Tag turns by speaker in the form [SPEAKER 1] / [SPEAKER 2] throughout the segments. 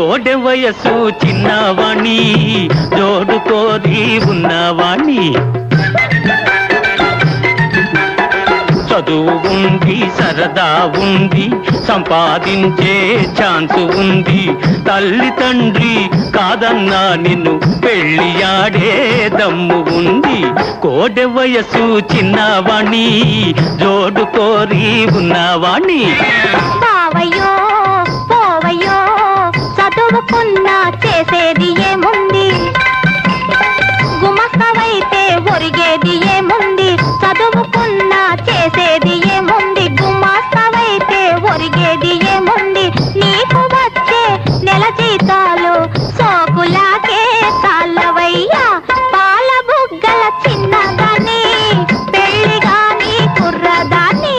[SPEAKER 1] కోడె వయసు చిన్నవాణి జోడు కోరి ఉన్నవాణి చదువు ఉంది సరదా ఉంది సంపాదించే ఛాన్స్ ఉంది తల్లి తండ్రి కాదన్నా నిన్ను పెళ్ళియాడే దమ్ము ఉంది కోడె వయసు చిన్నవాణి జోడు కోరి ఉన్నవాణి
[SPEAKER 2] బావయ్యో పోవయ్యో చదువుకున్నా చేసేది ఏముంది గుమస్తవైతే ఒరిగేది ఏముంది చదువుకున్నా చేసేది ఏముంది గుమస్తవైతే ఒరిగేది ఏముంది నీకు వచ్చే నెల జీతాలు సోకులాకే చాలవయ్యా పాల బుగ్గల చిన్నదాన్ని పెళ్లి గాని కుర్రదాన్ని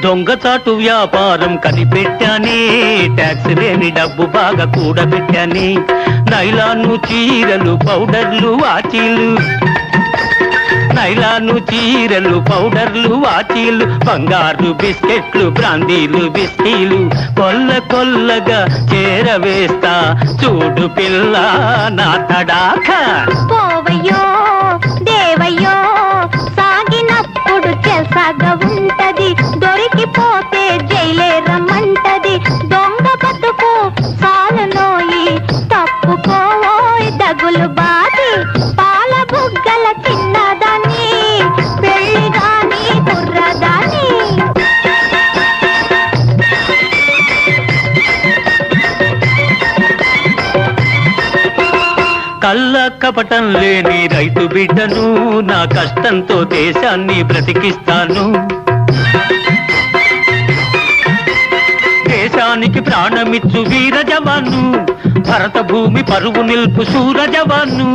[SPEAKER 1] దొంగచాటు వ్యాపారం కనిపెట్టానే ట్యాక్స్ లేని డబ్బు బాగా కూడబెట్టానే నైలాను చీరలు పౌడర్లు వాచీలు నైలాను చీరలు పౌడర్లు వాచీలు బంగారు బిస్కెట్లు బ్రాందీలు బిస్కీలు కొల్ల కొల్లగా చేరవేస్తా చూడు పిల్ల నా తడాక
[SPEAKER 2] పోవయ్యో దేవయ్యో సాగినప్పుడు చెసాగా ఉంటది దొరికిపోతే జైలే రమ్మంటది దొంగ బతుకు సాలనోయి తప్పుకోవోయ్ దగులు బాది పాల బుగ్గల చిన్నదాన్ని పెళ్లి గాని కుర్రదాన్ని
[SPEAKER 1] కళ్ళ కపటం లేని రైతు బిడ్డను నా కష్టంతో దేశాన్ని బ్రతికిస్తాను దేశానికి ప్రాణమిచ్చు వీర జవాను భరత భూమి పరువు నిల్పు శూర జవాను